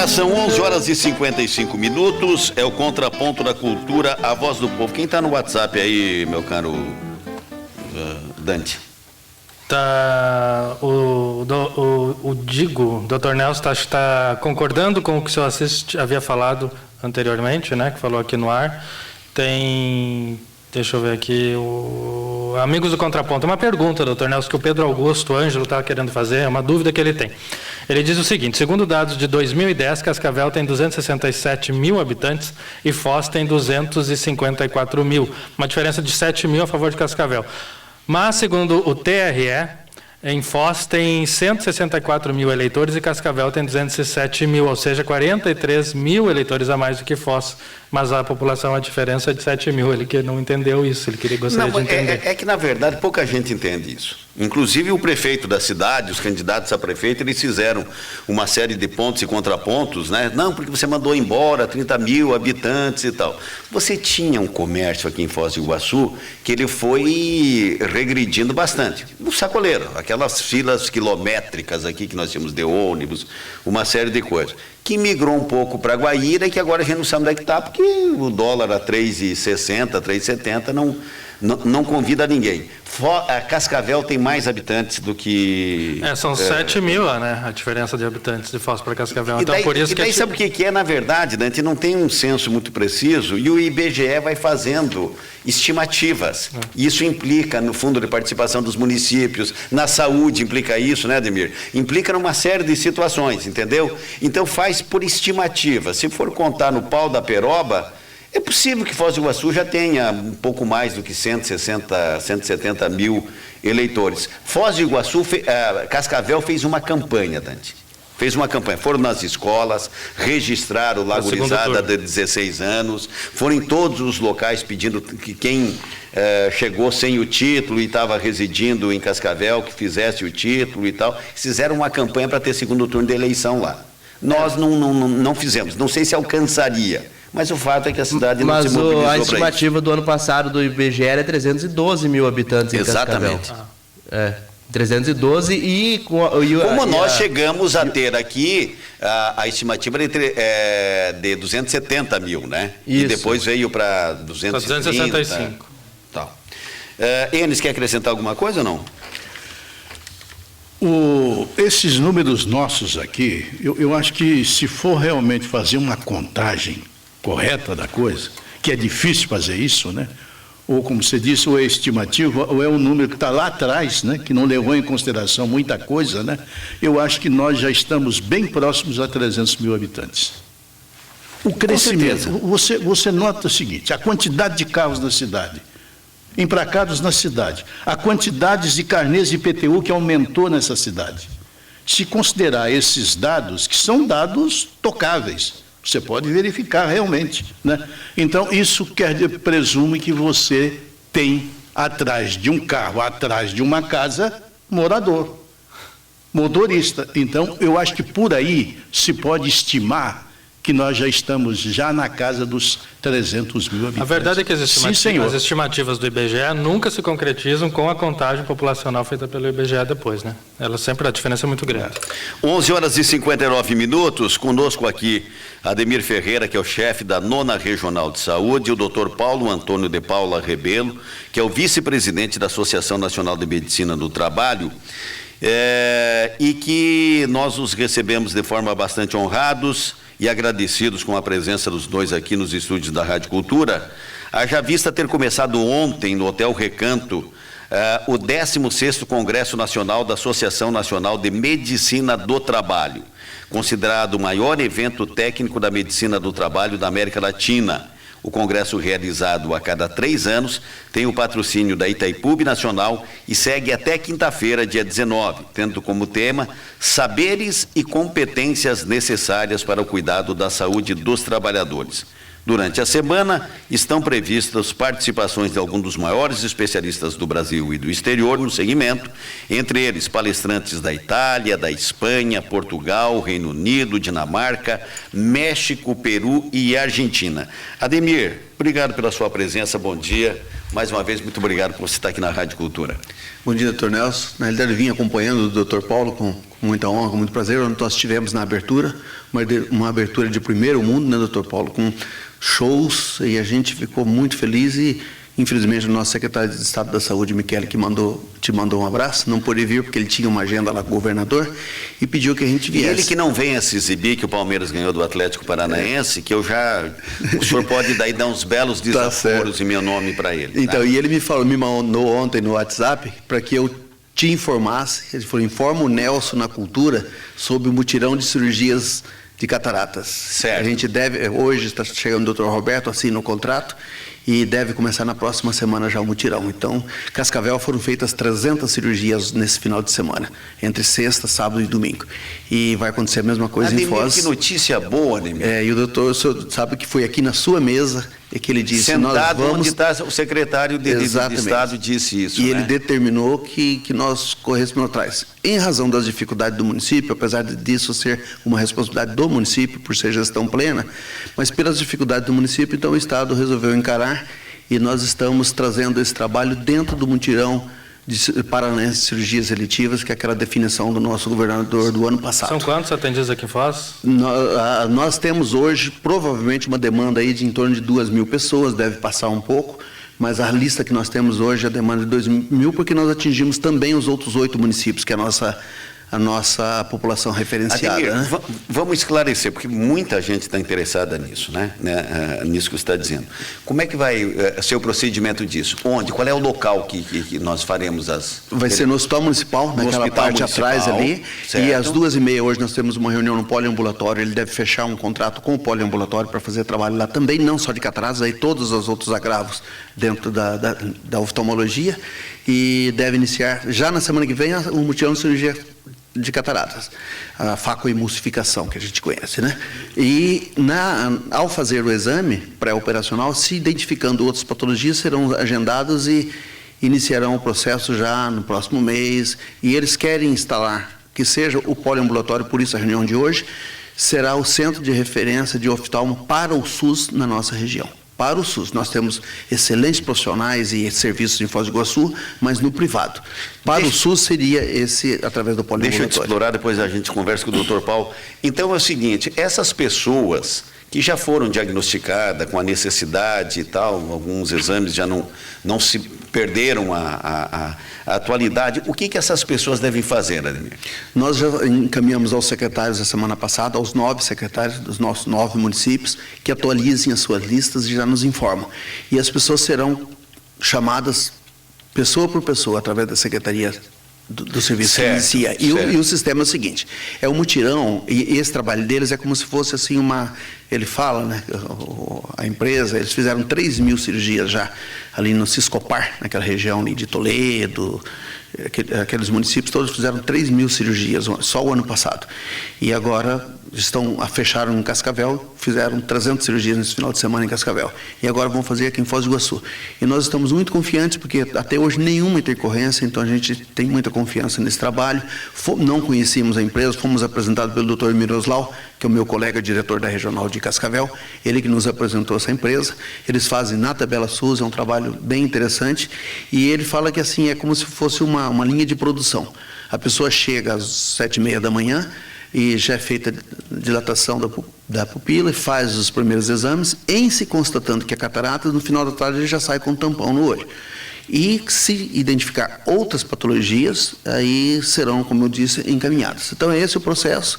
Agora são 11h55, é o Contraponto da Cultura, a voz do povo. Quem está no WhatsApp aí, meu caro Dante? Tá, o Digo, Dr. Nelson, está concordando com o que o senhor Assis havia falado anteriormente, né, que falou aqui no ar. Deixa eu ver aqui, Amigos do Contraponto. Uma pergunta, Dr. Nelson, que o Pedro Augusto Ângelo estava querendo fazer, é uma dúvida que ele tem. Ele diz o seguinte: segundo dados de 2010, Cascavel tem 267 mil habitantes e Foz tem 254 mil. Uma diferença de 7 mil a favor de Cascavel. Mas, segundo o TRE, em Foz tem 164 mil eleitores e Cascavel tem 207 mil, ou seja, 43 mil eleitores a mais do que Foz. Mas a população, a diferença é de 7 mil. Ele que não entendeu isso, ele gostaria de entender. É que, na verdade, pouca gente entende isso. Inclusive o prefeito da cidade, os candidatos a prefeito, eles fizeram uma série de pontos e contrapontos, né? Não, porque você mandou embora 30 mil habitantes e tal. Você tinha um comércio aqui em Foz do Iguaçu que ele foi regredindo bastante. No Sacoleiro, aquelas filas quilométricas aqui que nós tínhamos de ônibus, uma série de coisas, que migrou um pouco para Guaíra e que agora a gente não sabe onde é que está, porque o dólar a 3,60, 3,70 não convida ninguém. A Cascavel tem mais habitantes do que... São 7 mil, né, a diferença de habitantes de Foz para Cascavel. Então, por isso que... sabe o que é, na verdade, Dante? Não tem um censo muito preciso e o IBGE vai fazendo estimativas. Isso implica no fundo de participação dos municípios, na saúde implica isso, né, Ademir? Implica numa série de situações, entendeu? Então faz por estimativa. Se for contar no pau da peroba, é possível que Foz do Iguaçu já tenha um pouco mais do que 170 mil eleitores. Foz do Iguaçu, Cascavel fez uma campanha, Dante. Fez uma campanha. Foram nas escolas, registraram lá a gurizada de 16 anos, foram em todos os locais pedindo que quem chegou sem o título e estava residindo em Cascavel, que fizesse o título e tal. Fizeram uma campanha para ter segundo turno de eleição lá. Nós não fizemos, não sei se alcançaria. Mas o fato é que a cidade não se mobilizou para isso. A estimativa do ano passado do IBGE era 312 mil habitantes em Cascavel. Exatamente. 312 e... Como nós chegamos a ter aqui a estimativa de 270 mil, né? Isso. E depois veio para 265. Tal. Enes, quer acrescentar alguma coisa ou não? Esses números nossos aqui, eu acho que se for realmente fazer uma contagem correta da coisa, que é difícil fazer isso, né? Ou como você disse, ou é estimativa, ou é um número que está lá atrás, né? Que não levou em consideração muita coisa, né? Eu acho que nós já estamos bem próximos a 300 mil habitantes. O crescimento, você nota o seguinte: a quantidade de carros na cidade, emplacados na cidade, a quantidade de carnês de IPTU que aumentou nessa cidade. Se considerar esses dados, que são dados tocáveis, você pode verificar realmente, né? Então, isso presume que você tem atrás de um carro, atrás de uma casa, motorista. Então, eu acho que por aí se pode estimar que nós já estamos na casa dos 300 mil habitantes. A verdade é que as estimativas do IBGE nunca se concretizam com a contagem populacional feita pelo IBGE depois, né? A diferença é muito grande. 11h59, conosco aqui Ademir Ferreira, que é o chefe da 9ª Regional de Saúde, e o Dr. Paulo Antônio de Paula Rebelo, que é o vice-presidente da Associação Nacional de Medicina do Trabalho, e que nós os recebemos de forma bastante honrados e agradecidos com a presença dos dois aqui nos estúdios da Rádio Cultura. Haja vista ter começado ontem no Hotel Recanto o 16º Congresso Nacional da Associação Nacional de Medicina do Trabalho, considerado o maior evento técnico da medicina do trabalho da América Latina. O congresso, realizado a cada 3 anos, tem o patrocínio da Itaipu Nacional e segue até quinta-feira, dia 19, tendo como tema saberes e competências necessárias para o cuidado da saúde dos trabalhadores. Durante a semana, estão previstas participações de alguns dos maiores especialistas do Brasil e do exterior no segmento, entre eles palestrantes da Itália, da Espanha, Portugal, Reino Unido, Dinamarca, México, Peru e Argentina. Ademir, obrigado pela sua presença, bom dia. Mais uma vvez, muito obrigado por você estar aqui na Rádio Cultura. Bom dia, doutor Nelson. Na realidade, eu vim acompanhando o doutor Paulo com muita honra, com muito prazer, onde nós tivemos na abertura, uma abertura de primeiro mundo, né, doutor Paulo, com shows, e a gente ficou muito feliz e, infelizmente, o nosso secretário de Estado da Saúde, Michele, que te mandou um abraço, não pôde vir porque ele tinha uma agenda lá com o governador e pediu que a gente viesse. E ele que não venha se exibir, que o Palmeiras ganhou do Atlético Paranaense, que o senhor pode daí dar uns belos desaforos em meu nome para ele. Então, tá? E ele me mandou ontem no WhatsApp para que eu te informasse, ele falou, informa o Nelson na Cultura sobre o mutirão de cirurgias de cataratas. Certo. A gente deve, hoje está chegando o doutor Roberto, assina o contrato, e deve começar na próxima semana já o mutirão. Então, Cascavel foram feitas 300 cirurgias nesse final de semana, entre sexta, sábado e domingo. E vai acontecer a mesma coisa em Foz. Que notícia boa, Ademir. E o doutor, o senhor sabe que foi aqui na sua mesa que ele disse... Sentado nós vamos... onde está o secretário de Estado disse isso. E ele determinou que nós corrêssemos atrás. Em razão das dificuldades do município, apesar disso ser uma responsabilidade do município, por ser gestão plena, mas pelas dificuldades do município, então o Estado resolveu encarar e nós estamos trazendo esse trabalho dentro do mutirão de Paranaense de cirurgias eletivas, que é aquela definição do nosso governador do ano passado. São quantos atendidos aqui em Foz? Nós temos hoje, provavelmente, uma demanda aí de em torno de 2.000 pessoas, deve passar um pouco, mas a lista que nós temos hoje é a demanda de 2.000, porque nós atingimos também os outros 8 municípios, que é a nossa população referenciada. Ademir, né? Vamos esclarecer, porque muita gente está interessada nisso, né? Nisso que você está dizendo. Como é que vai ser o procedimento disso? Onde? Qual é o local que nós faremos as... Vai ser no Hospital Municipal, naquela parte atrás ali, certo. E às 2h30 hoje nós temos uma reunião no poliambulatório, ele deve fechar um contrato com o poliambulatório para fazer trabalho lá também, não só de cataratas, aí todos os outros agravos dentro da oftalmologia, e deve iniciar já na semana que vem o mutirão de cirurgia de cataratas, a facoemulsificação que a gente conhece, né? E ao fazer o exame pré-operacional, se identificando outras patologias, serão agendados e iniciarão o processo já no próximo mês, e eles querem instalar, que seja o poliambulatório, por isso a reunião de hoje, será o centro de referência de oftalmo para o SUS na nossa região. Para o SUS. Nós temos excelentes profissionais e serviços em Foz do Iguaçu, mas no privado. Para o SUS seria esse, através do poliambulatório. Deixa eu te explorar, depois a gente conversa com o doutor Paulo. Então é o seguinte, essas pessoas que já foram diagnosticadas com a necessidade e tal, alguns exames já não se perderam a atualidade, o que essas pessoas devem fazer, Ademir? Nós já encaminhamos aos secretários a semana passada, aos 9 secretários dos nossos 9 municípios, que atualizem as suas listas e já nos informam. E as pessoas serão chamadas pessoa por pessoa, através da Secretaria do Serviço que inicia. E o sistema é o seguinte, é um mutirão, e esse trabalho deles é como se fosse assim ele fala, né, a empresa, eles fizeram 3.000 cirurgias já, ali no Ciscopar, naquela região ali de Toledo, aqueles municípios todos fizeram 3.000 cirurgias só o ano passado. E agora fecharam em Cascavel, fizeram 300 cirurgias nesse final de semana em Cascavel. E agora vão fazer aqui em Foz do Iguaçu. E nós estamos muito confiantes, porque até hoje nenhuma intercorrência, então a gente tem muita confiança nesse trabalho. Não conhecíamos a empresa, fomos apresentados pelo Dr. Miroslau, que é o meu colega diretor da Regional de Cascavel, ele que nos apresentou essa empresa. Eles fazem na tabela SUS, é um trabalho bem interessante, e ele fala que assim, é como se fosse uma linha de produção. A pessoa chega às 7h30 da manhã, e já é feita dilatação da pupila e faz os primeiros exames, em se constatando que é catarata, no final da tarde ele já sai com um tampão no olho. E se identificar outras patologias, aí serão, como eu disse, encaminhadas. Então, esse é o processo,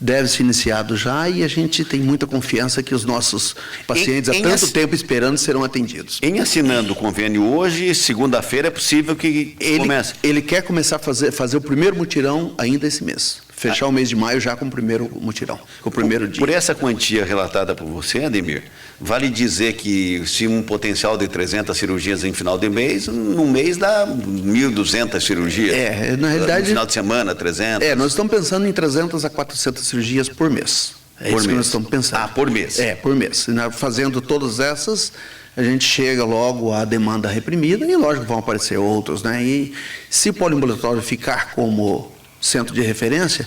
deve ser iniciado já, e a gente tem muita confiança que os nossos pacientes, há tanto tempo esperando, serão atendidos. Em assinando o convênio hoje, segunda-feira, é possível que comece? Ele quer começar a fazer o primeiro mutirão ainda esse mês. Fechar o mês de maio já com o primeiro mutirão, com o primeiro dia. Por essa quantia relatada por você, Ademir, vale dizer que se um potencial de 300 cirurgias em final de mês, no mês dá 1.200 cirurgias. Na realidade... No final de semana, 300. Nós estamos pensando em 300 a 400 cirurgias por mês. Isso que nós estamos pensando. Por mês. Por mês. Fazendo todas essas, a gente chega logo à demanda reprimida, e lógico vão aparecer outros, né? E se o poliambulatório ficar como centro de referência,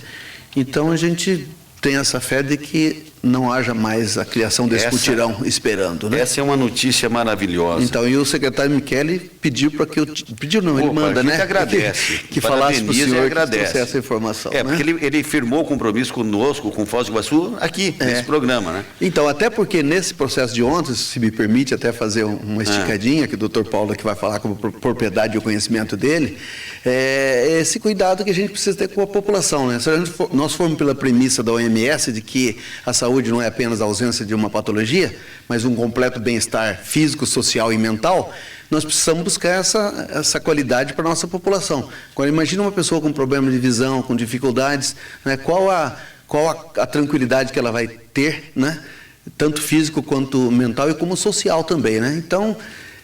então a gente tem essa fé de que não haja mais a criação desse mutirão esperando, né? Essa é uma notícia maravilhosa. Então, e o secretário Michele pediu para que eu... Pediu não, ele manda, a gente né? agradece. Que falasse para o senhor que trouxesse essa informação. É, né? porque ele firmou o compromisso conosco, com Foz do Iguaçu, aqui, nesse programa, né? Então, até porque nesse processo de ontem, se me permite até fazer uma esticadinha, que o doutor Paulo que vai falar com a propriedade e o conhecimento dele, é esse cuidado que a gente precisa ter com a população, né? Se nós formos pela premissa da OMS de que a saúde não é apenas a ausência de uma patologia, mas um completo bem-estar físico, social e mental, nós precisamos buscar essa qualidade para a nossa população. Agora, imagina uma pessoa com problema de visão, com dificuldades, né? Qual a tranquilidade que ela vai ter, né? Tanto físico quanto mental e como social também, né? Então,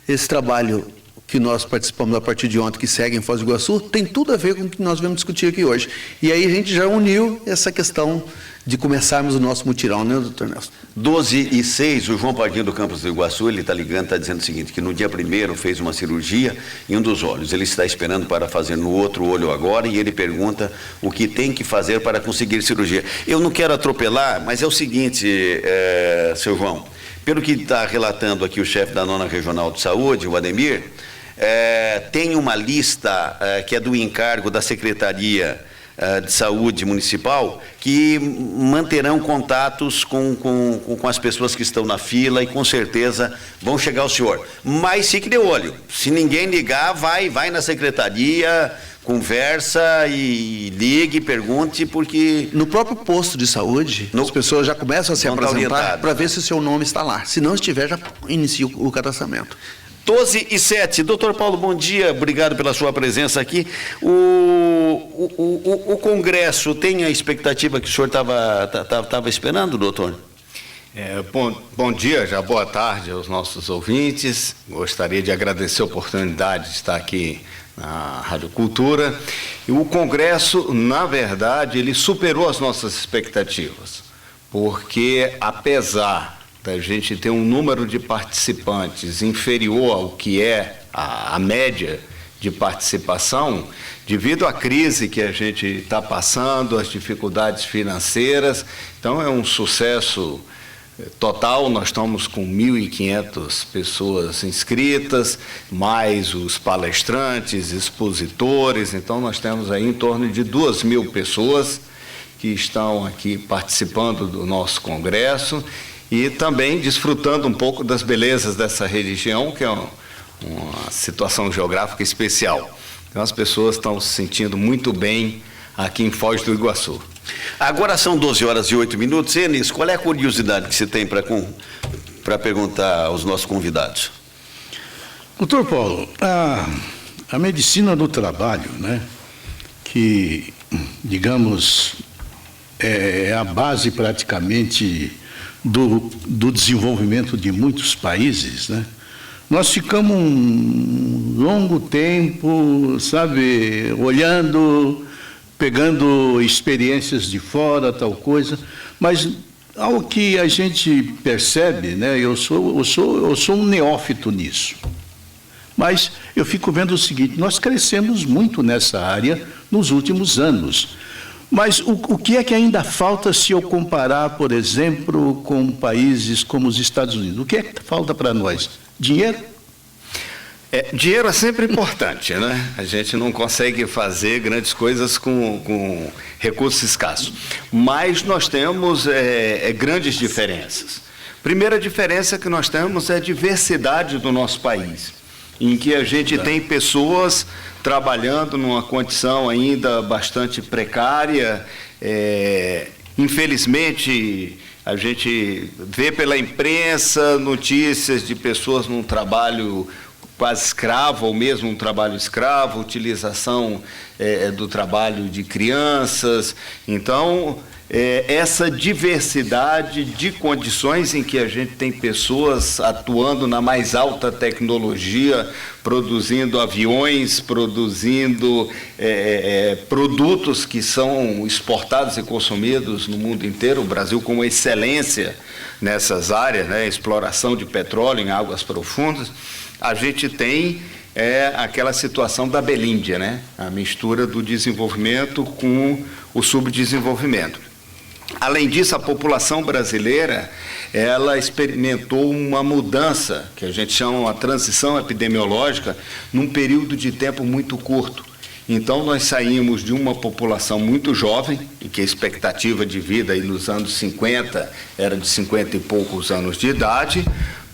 esse trabalho que nós participamos a partir de ontem, que segue em Foz do Iguaçu, tem tudo a ver com o que nós vamos discutir aqui hoje. E aí a gente já uniu essa questão de começarmos o nosso mutirão, né, doutor Nelson? 12h06, o João Pardinho do Campos do Iguaçu, ele está ligando, está dizendo o seguinte, que no dia 1º fez uma cirurgia em um dos olhos. Ele está esperando para fazer no outro olho agora e ele pergunta o que tem que fazer para conseguir cirurgia. Eu não quero atropelar, mas é o seguinte, seu João, pelo que está relatando aqui o chefe da 9ª Regional de Saúde, o Ademir, tem uma lista que é do encargo da Secretaria de Saúde Municipal, que manterão contatos com as pessoas que estão na fila e com certeza vão chegar ao senhor. Mas fique de olho, se ninguém ligar, vai na secretaria, conversa e ligue, pergunte, porque... No próprio posto de saúde, as pessoas já começam a se apresentar para ver se o seu nome está lá. Se não estiver, já inicia o cadastramento. 12h07. Doutor Paulo, bom dia, obrigado pela sua presença aqui. O Congresso tem a expectativa que o senhor estava esperando, doutor? Bom dia, já boa tarde aos nossos ouvintes. Gostaria de agradecer a oportunidade de estar aqui na Rádio Cultura. E o Congresso, na verdade, ele superou as nossas expectativas, porque apesar da gente ter um número de participantes inferior ao que é a média de participação, devido à crise que a gente está passando, as dificuldades financeiras, então é um sucesso total. Nós estamos com 1.500 pessoas inscritas, mais os palestrantes, expositores, então nós temos aí em torno de 2.000 pessoas que estão aqui participando do nosso congresso e também desfrutando um pouco das belezas dessa região, que é uma situação geográfica especial. Então as pessoas estão se sentindo muito bem aqui em Foz do Iguaçu. Agora são 12h08. Enis, qual é a curiosidade que você tem para perguntar aos nossos convidados? Doutor Paulo, a medicina do trabalho, né, que, digamos, é a base praticamente do desenvolvimento de muitos países, né? Nós ficamos um longo tempo, sabe, olhando, pegando experiências de fora, tal coisa, mas ao que a gente percebe, né, eu sou um neófito nisso, mas eu fico vendo o seguinte: nós crescemos muito nessa área nos últimos anos. Mas o que é que ainda falta se eu comparar, por exemplo, com países como os Estados Unidos? O que é que falta para nós? Dinheiro? Dinheiro é sempre importante, né? A gente não consegue fazer grandes coisas com recursos escassos. Mas nós temos grandes diferenças. Primeira diferença que nós temos é a diversidade do nosso país, em que a gente tem pessoas trabalhando numa condição ainda bastante precária. Infelizmente, a gente vê pela imprensa notícias de pessoas num trabalho quase escravo, ou mesmo um trabalho escravo, utilização do trabalho de crianças. Então, essa diversidade de condições em que a gente tem pessoas atuando na mais alta tecnologia, produzindo aviões, produzindo produtos que são exportados e consumidos no mundo inteiro. O Brasil com excelência nessas áreas, né? Exploração de petróleo em águas profundas. A gente tem aquela situação da Belíndia, né? A mistura do desenvolvimento com o subdesenvolvimento. Além disso, a população brasileira, ela experimentou uma mudança, que a gente chama uma transição epidemiológica, num período de tempo muito curto. Então, nós saímos de uma população muito jovem, e que a expectativa de vida aí nos anos 50 era de 50 e poucos anos de idade,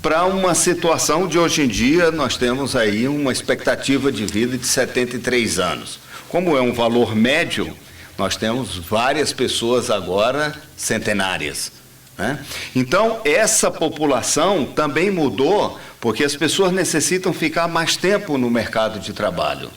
para uma situação de hoje em dia, nós temos aí uma expectativa de vida de 73 anos. Como é um valor médio, nós temos várias pessoas agora centenárias, né? Então, essa população também mudou, porque as pessoas necessitam ficar mais tempo no mercado de trabalho.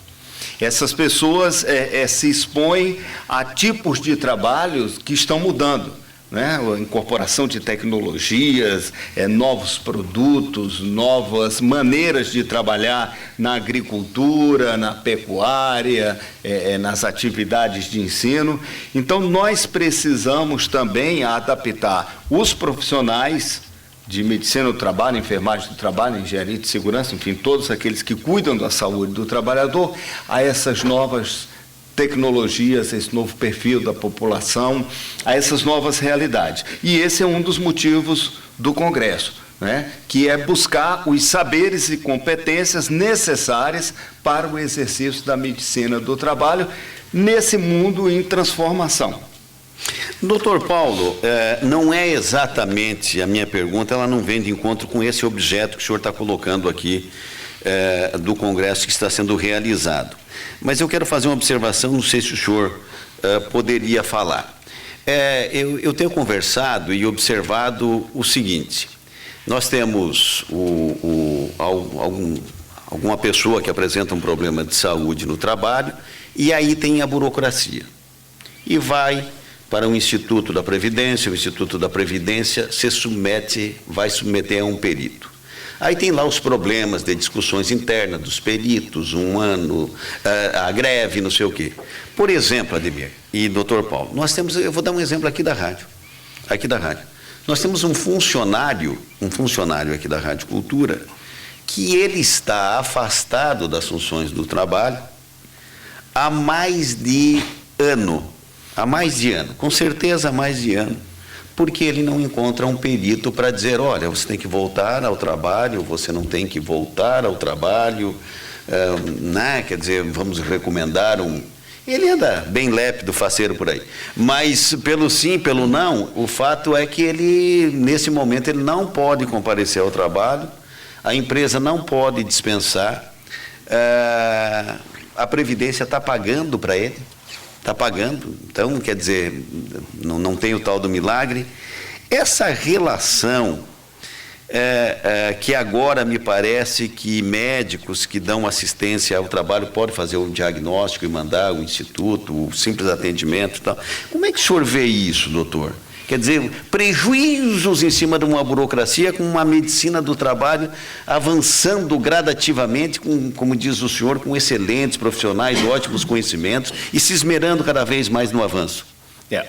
Essas pessoas se expõem a tipos de trabalhos que estão mudando, né? A incorporação de tecnologias, novos produtos, novas maneiras de trabalhar na agricultura, na pecuária, nas atividades de ensino. Então, nós precisamos também adaptar os profissionais de medicina do trabalho, enfermagem do trabalho, engenharia de segurança, enfim, todos aqueles que cuidam da saúde do trabalhador, a essas novas tecnologias, esse novo perfil da população, a essas novas realidades. E esse é um dos motivos do Congresso, né? Que é buscar os saberes e competências necessárias para o exercício da medicina do trabalho nesse mundo em transformação. Doutor Paulo, não é exatamente a minha pergunta, ela não vem de encontro com esse objeto que o senhor está colocando aqui do Congresso que está sendo realizado. Mas eu quero fazer uma observação, não sei se o senhor poderia falar. Eu tenho conversado e observado o seguinte: nós temos alguma pessoa que apresenta um problema de saúde no trabalho, e aí tem a burocracia. E vai para o Instituto da Previdência, o Instituto da Previdência vai submeter a um perito. Aí tem lá os problemas de discussões internas dos peritos, um ano, a greve, não sei o quê. Por exemplo, Ademir e doutor Paulo, eu vou dar um exemplo aqui da rádio. Nós temos um funcionário aqui da Rádio Cultura, que ele está afastado das funções do trabalho há mais de ano, com certeza há mais de ano, porque ele não encontra um perito para dizer, olha, você tem que voltar ao trabalho, você não tem que voltar ao trabalho, né? Quer dizer, vamos recomendar Ele anda bem lépido, faceiro por aí. Mas pelo sim, pelo não, o fato é que ele, nesse momento, ele não pode comparecer ao trabalho, a empresa não pode dispensar, a Previdência está pagando para ele, então, quer dizer, não tem o tal do milagre. Essa relação, que agora me parece que médicos que dão assistência ao trabalho podem fazer o diagnóstico e mandar o instituto, o simples atendimento e tal. Como é que o senhor vê isso, doutor? Quer dizer, prejuízos em cima de uma burocracia, com uma medicina do trabalho avançando gradativamente, como diz o senhor, com excelentes profissionais, ótimos conhecimentos e se esmerando cada vez mais no avanço.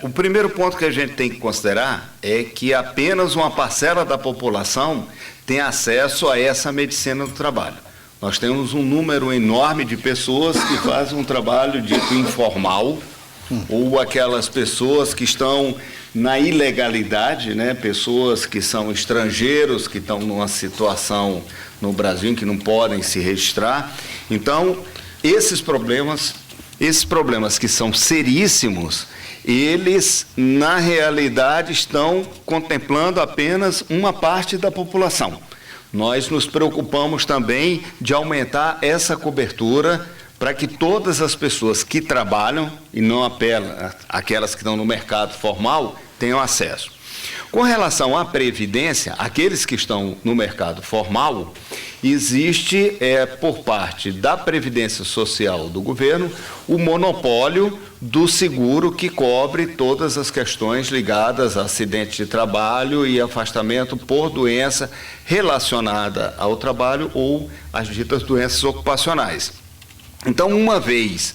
O primeiro ponto que a gente tem que considerar é que apenas uma parcela da população tem acesso a essa medicina do trabalho. Nós temos um número enorme de pessoas que fazem um trabalho dito informal, ou aquelas pessoas que estão na ilegalidade, né? Pessoas que são estrangeiros, que estão numa situação no Brasil em que não podem se registrar. Então, esses problemas que são seríssimos, eles, na realidade, estão contemplando apenas uma parte da população. Nós nos preocupamos também de aumentar essa cobertura para que todas as pessoas que trabalham, e não apenas aquelas que estão no mercado formal, tenham acesso. Com relação à Previdência, aqueles que estão no mercado formal, existe, por parte da Previdência Social do governo, o monopólio do seguro que cobre todas as questões ligadas a acidente de trabalho e afastamento por doença relacionada ao trabalho ou as ditas doenças ocupacionais. Então, uma vez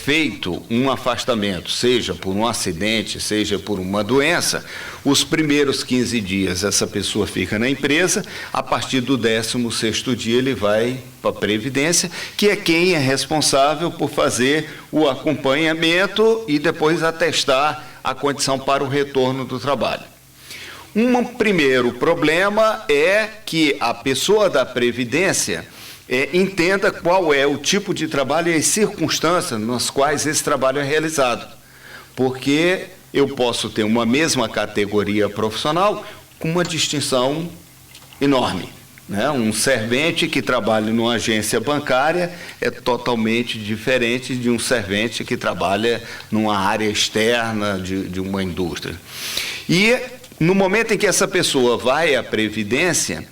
feito um afastamento, seja por um acidente, seja por uma doença, os primeiros 15 dias essa pessoa fica na empresa, a partir do 16º dia ele vai para a Previdência, que é quem é responsável por fazer o acompanhamento e depois atestar a condição para o retorno do trabalho. Um primeiro problema é que a pessoa da Previdência entenda qual é o tipo de trabalho e as circunstâncias nas quais esse trabalho é realizado. Porque eu posso ter uma mesma categoria profissional com uma distinção enorme, né? Um servente que trabalha numa agência bancária é totalmente diferente de um servente que trabalha numa área externa de uma indústria. E no momento em que essa pessoa vai à Previdência,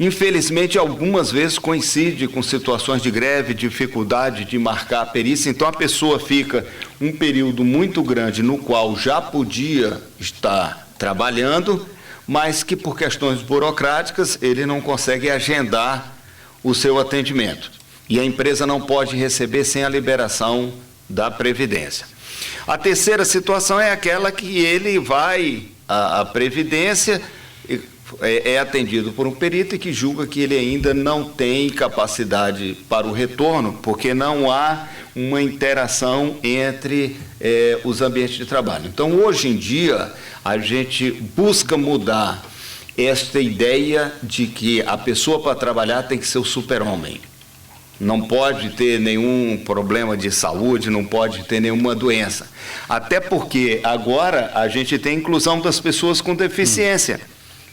infelizmente, algumas vezes coincide com situações de greve, dificuldade de marcar a perícia, então a pessoa fica um período muito grande no qual já podia estar trabalhando, mas que por questões burocráticas ele não consegue agendar o seu atendimento. E a empresa não pode receber sem a liberação da Previdência. A terceira situação é aquela que ele vai à Previdência, é atendido por um perito e que julga que ele ainda não tem capacidade para o retorno, porque não há uma interação entre os ambientes de trabalho. Então, hoje em dia, a gente busca mudar esta ideia de que a pessoa para trabalhar tem que ser o super-homem. Não pode ter nenhum problema de saúde, não pode ter nenhuma doença. Até porque agora a gente tem inclusão das pessoas com deficiência.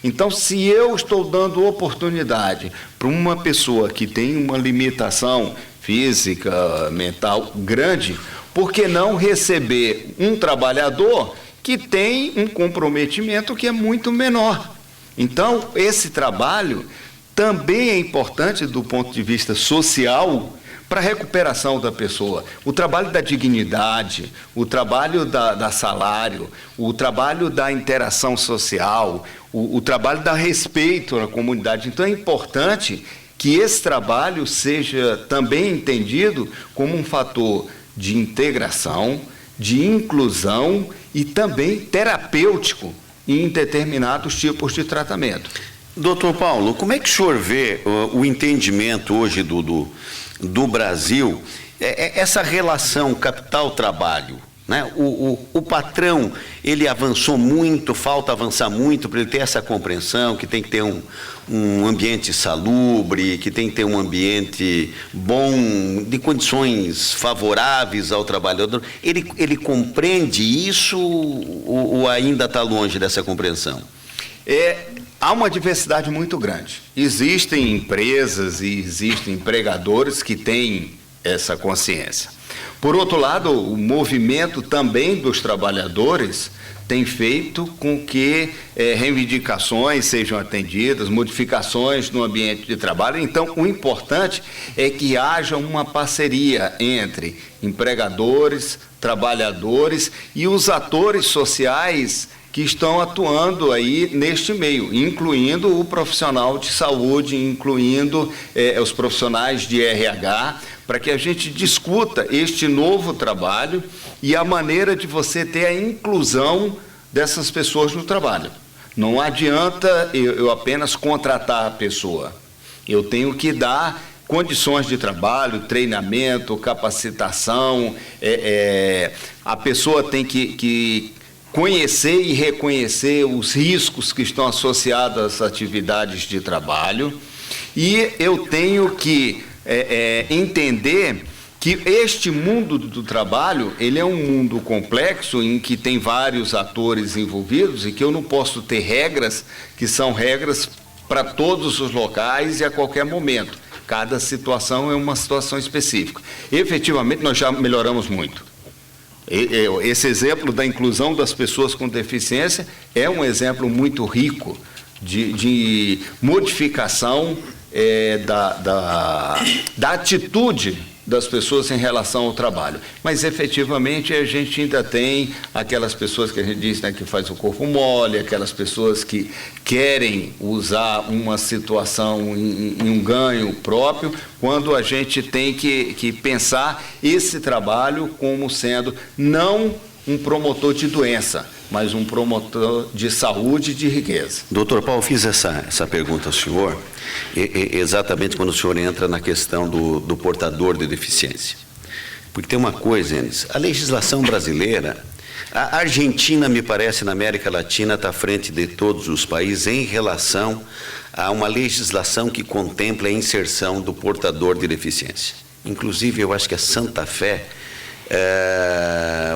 Então, se eu estou dando oportunidade para uma pessoa que tem uma limitação física, mental grande, por que não receber um trabalhador que tem um comprometimento que é muito menor? Então, esse trabalho também é importante do ponto de vista social para a recuperação da pessoa. O trabalho da dignidade, o trabalho da salário, o trabalho da interação social, o trabalho da respeito à comunidade. Então é importante que esse trabalho seja também entendido como um fator de integração, de inclusão e também terapêutico em determinados tipos de tratamento. Doutor Paulo, como é que o senhor vê o entendimento hoje do Brasil, essa relação capital-trabalho, né? O patrão, ele avançou muito, falta avançar muito para ele ter essa compreensão que tem que ter um ambiente salubre, que tem que ter um ambiente bom, de condições favoráveis ao trabalhador. Ele compreende isso ou ainda está longe dessa compreensão? Há uma diversidade muito grande. Existem empresas e existem empregadores que têm essa consciência. Por outro lado, o movimento também dos trabalhadores tem feito com que reivindicações sejam atendidas, modificações no ambiente de trabalho. Então, o importante é que haja uma parceria entre empregadores, trabalhadores e os atores sociais que estão atuando aí neste meio, incluindo o profissional de saúde, incluindo os profissionais de RH, para que a gente discuta este novo trabalho e a maneira de você ter a inclusão dessas pessoas no trabalho. Não adianta eu apenas contratar a pessoa. Eu tenho que dar condições de trabalho, treinamento, capacitação. A pessoa tem que conhecer e reconhecer os riscos que estão associados às atividades de trabalho, e eu tenho que entender que este mundo do trabalho, ele é um mundo complexo em que tem vários atores envolvidos e que eu não posso ter regras que são regras para todos os locais e a qualquer momento. Cada situação é uma situação específica. Efetivamente, nós já melhoramos muito. Esse exemplo da inclusão das pessoas com deficiência é um exemplo muito rico de modificação da atitude das pessoas em relação ao trabalho. Mas, efetivamente, a gente ainda tem aquelas pessoas que a gente diz, né, que faz o corpo mole, aquelas pessoas que querem usar uma situação em um ganho próprio, quando a gente tem que pensar esse trabalho como sendo não um promotor de doença, mas um promotor de saúde e de riqueza. Doutor Paulo, fiz essa pergunta ao senhor, exatamente quando o senhor entra na questão do portador de deficiência. Porque tem uma coisa, Enes, a legislação brasileira, A Argentina, me parece, na América Latina, está à frente de todos os países em relação a uma legislação que contempla a inserção do portador de deficiência. Inclusive, eu acho que a Santa Fé,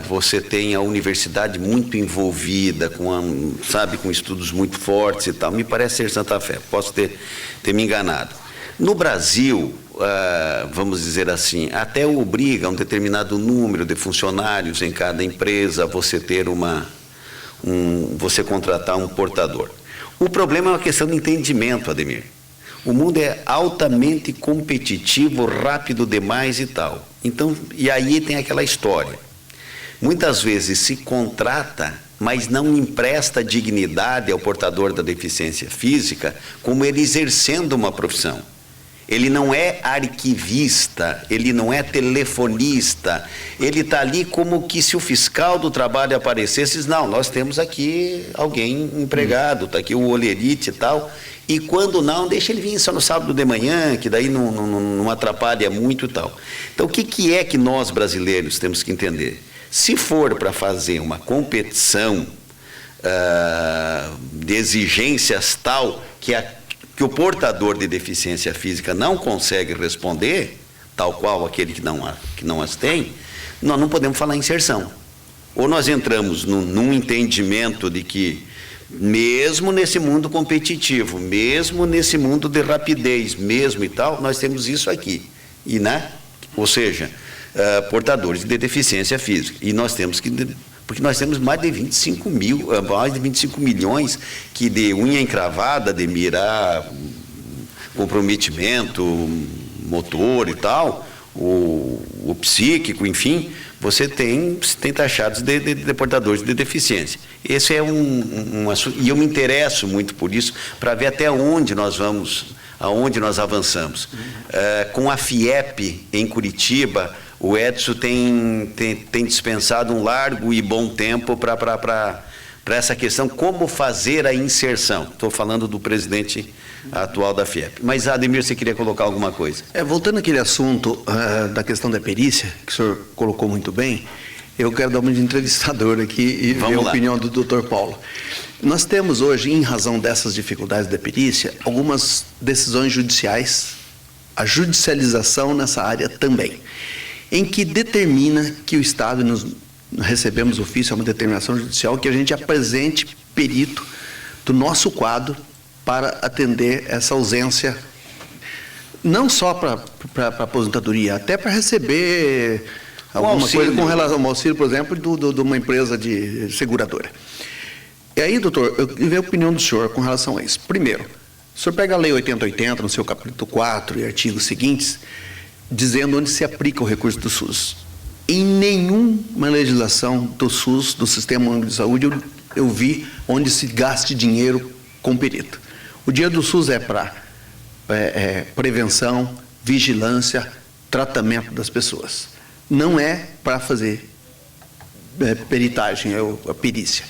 você tem a universidade muito envolvida, com estudos muito fortes e tal. Me parece ser Santa Fé, posso ter me enganado. No Brasil, vamos dizer assim, até obriga um determinado número de funcionários em cada empresa a você ter você contratar um portador. O problema é uma questão de entendimento, Ademir. O mundo é altamente competitivo, rápido demais e tal. Então, e aí tem aquela história. Muitas vezes se contrata, mas não empresta dignidade ao portador da deficiência física, como ele exercendo uma profissão. Ele não é arquivista, ele não é telefonista, ele está ali como que se o fiscal do trabalho aparecesse, diz, não, nós temos aqui alguém empregado, está aqui o olherite e tal, e quando não, deixa ele vir só no sábado de manhã, que daí não atrapalha muito e tal. Então, o que é que nós brasileiros temos que entender? Se for para fazer uma competição de exigências tal que o portador de deficiência física não consegue responder, tal qual aquele que não as tem, nós não podemos falar em inserção. Ou nós entramos num entendimento de que, mesmo nesse mundo competitivo, mesmo nesse mundo de rapidez, mesmo e tal, nós temos isso aqui. Ou seja, portadores de deficiência física. E nós temos que... Porque nós temos mais de 25 milhões que de unha encravada, de mirar, comprometimento, motor e tal, o psíquico, enfim, você tem taxados de portadores de deficiência. Esse é um assunto, e eu me interesso muito por isso, para ver até onde nós vamos, aonde nós avançamos. Com a FIEP em Curitiba, o Edson tem dispensado um largo e bom tempo para essa questão, como fazer a inserção. Estou falando do presidente atual da FIEP. Mas, Ademir, você queria colocar alguma coisa? Voltando àquele assunto da questão da perícia, que o senhor colocou muito bem, eu quero dar uma de entrevistador aqui e ver a opinião do Dr. Paulo. Nós temos hoje, em razão dessas dificuldades da perícia, algumas decisões judiciais, a judicialização nessa área também, em que determina que o Estado, nós recebemos ofício, é uma determinação judicial, que a gente apresente perito do nosso quadro para atender essa ausência, não só para aposentadoria, até para receber alguma coisa com relação ao auxílio, por exemplo, de uma empresa de seguradora. E aí, doutor, eu queria a opinião do senhor com relação a isso. Primeiro, o senhor pega a Lei 8080, no seu capítulo 4 e artigos seguintes, dizendo onde se aplica o recurso do SUS. Em nenhuma legislação do SUS, do Sistema Único de Saúde, eu vi onde se gaste dinheiro com perito. O dinheiro do SUS é para prevenção, vigilância, tratamento das pessoas. Não é para fazer peritagem, a perícia.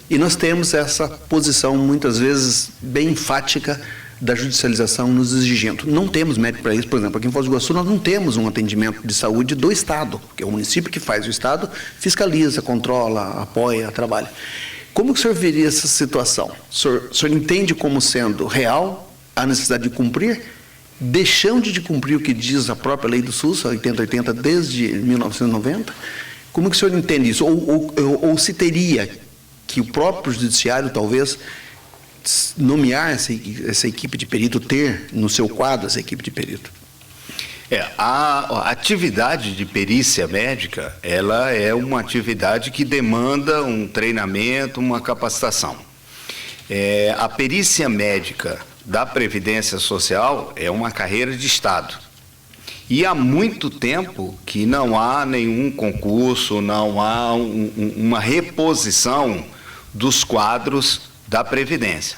E nós temos essa posição, muitas vezes, bem enfática, da judicialização nos exigindo. Não temos médico para isso. Por exemplo, aqui em Foz do Iguaçu nós não temos um atendimento de saúde do Estado, porque é o município que faz, o Estado fiscaliza, controla, apoia, trabalha. Como que o senhor veria essa situação? O senhor entende como sendo real a necessidade de cumprir, deixando de cumprir o que diz a própria lei do SUS, a 8080, desde 1990? Como que o senhor entende isso? Ou se teria que o próprio judiciário, talvez, nomear essa equipe de perito, ter no seu quadro essa equipe de perito? A atividade de perícia médica, ela é uma atividade que demanda um treinamento, uma capacitação. A perícia médica da Previdência Social é uma carreira de Estado. E há muito tempo que não há nenhum concurso, não há uma reposição dos quadros da Previdência.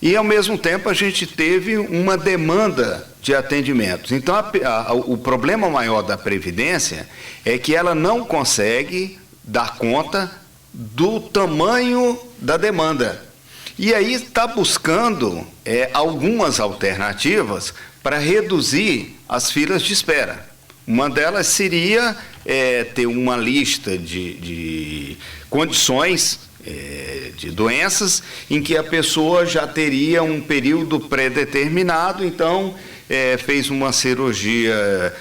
E, ao mesmo tempo, a gente teve uma demanda de atendimentos. Então, o problema maior da Previdência é que ela não consegue dar conta do tamanho da demanda. E aí está buscando algumas alternativas para reduzir as filas de espera. Uma delas seria ter uma lista de condições de doenças em que a pessoa já teria um período pré-determinado, então fez uma cirurgia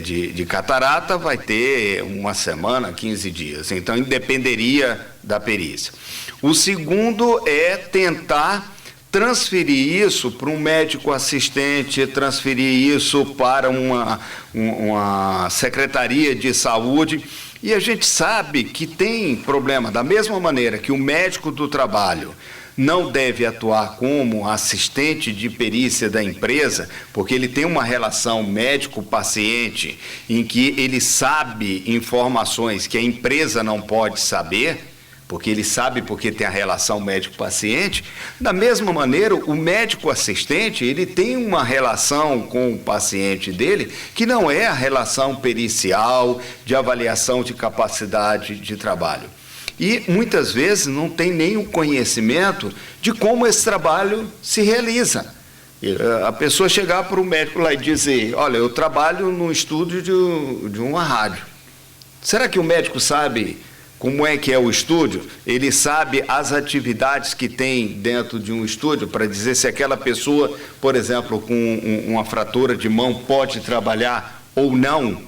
de catarata, vai ter 1 semana, 15 dias, então independeria da perícia. O segundo é tentar transferir isso para um médico assistente, transferir isso para uma secretaria de saúde. E a gente sabe que tem problema, da mesma maneira que o médico do trabalho não deve atuar como assistente de perícia da empresa, porque ele tem uma relação médico-paciente em que ele sabe informações que a empresa não pode saber, porque ele sabe porque tem a relação médico-paciente. Da mesma maneira, o médico assistente, ele tem uma relação com o paciente dele que não é a relação pericial, de avaliação de capacidade de trabalho. E, muitas vezes, não tem nem o conhecimento de como esse trabalho se realiza. A pessoa chegar para o médico lá e dizer, olha, eu trabalho no estúdio de uma rádio. Será que o médico sabe como é que é o estúdio? Ele sabe as atividades que tem dentro de um estúdio para dizer se aquela pessoa, por exemplo, com uma fratura de mão pode trabalhar ou não?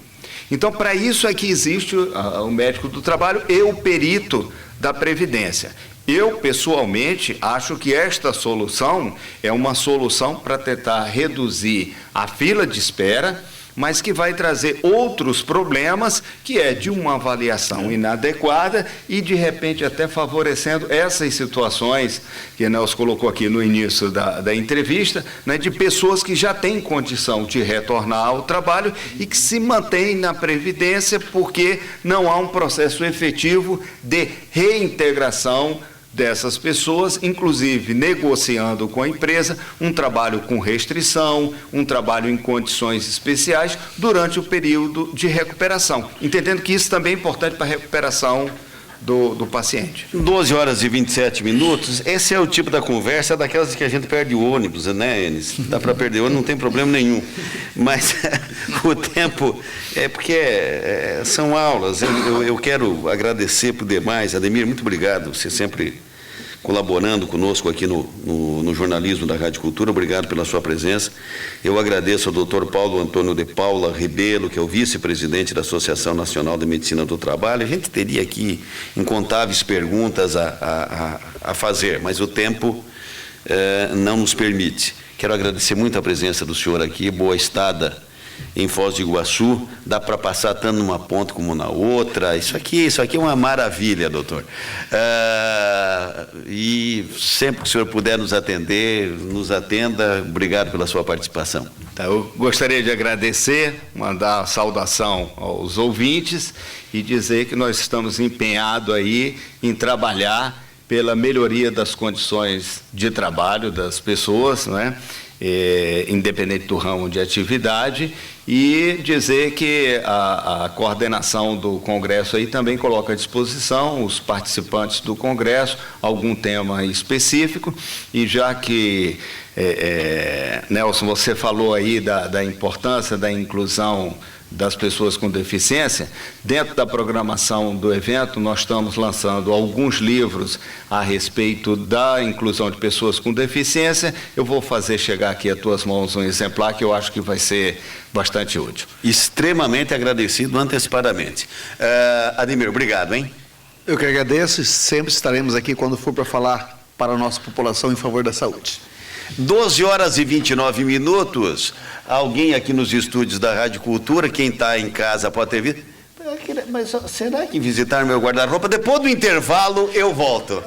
Então, para isso é que existe o médico do trabalho e o perito da Previdência. Eu, pessoalmente, acho que esta solução é uma solução para tentar reduzir a fila de espera, mas que vai trazer outros problemas, que é de uma avaliação inadequada e, de repente, até favorecendo essas situações que a Nelson colocou aqui no início da entrevista, né, de pessoas que já têm condição de retornar ao trabalho e que se mantêm na Previdência porque não há um processo efetivo de reintegração dessas pessoas, inclusive negociando com a empresa um trabalho com restrição, um trabalho em condições especiais durante o período de recuperação, entendendo que isso também é importante para a recuperação do paciente. 12 horas e 27 minutos, esse é o tipo da conversa daquelas que a gente perde o ônibus, né, Enes? Dá para perder o ônibus, não tem problema nenhum, mas o tempo é porque são aulas. Eu quero agradecer por demais, Ademir, muito obrigado, você sempre colaborando conosco aqui no jornalismo da Rádio Cultura, obrigado pela sua presença. Eu agradeço ao Dr. Paulo Antônio de Paula Rebelo, que é o vice-presidente da Associação Nacional de Medicina do Trabalho. A gente teria aqui incontáveis perguntas a fazer, mas o tempo não nos permite. Quero agradecer muito a presença do senhor aqui, boa estada em Foz do Iguaçu, dá para passar tanto numa ponta como na outra, isso aqui é uma maravilha, doutor. E sempre que o senhor puder nos atender, nos atenda, obrigado pela sua participação. Tá, eu gostaria de agradecer, mandar uma saudação aos ouvintes e dizer que nós estamos empenhados aí em trabalhar pela melhoria das condições de trabalho das pessoas, não é? Independente do ramo de atividade, e dizer que a coordenação do Congresso aí também coloca à disposição os participantes do Congresso algum tema específico, e já que, Nelson, você falou aí da importância da inclusão das pessoas com deficiência, dentro da programação do evento nós estamos lançando alguns livros a respeito da inclusão de pessoas com deficiência. Eu vou fazer chegar aqui às tuas mãos um exemplar que eu acho que vai ser bastante útil. Extremamente agradecido antecipadamente. Ademir, obrigado, hein? Eu que agradeço e sempre estaremos aqui quando for para falar para a nossa população em favor da saúde. 12 horas e 29 minutos. Alguém aqui nos estúdios da Rádio Cultura, quem está em casa pode ter visto. Mas será que visitar meu guarda-roupa? Depois do intervalo eu volto.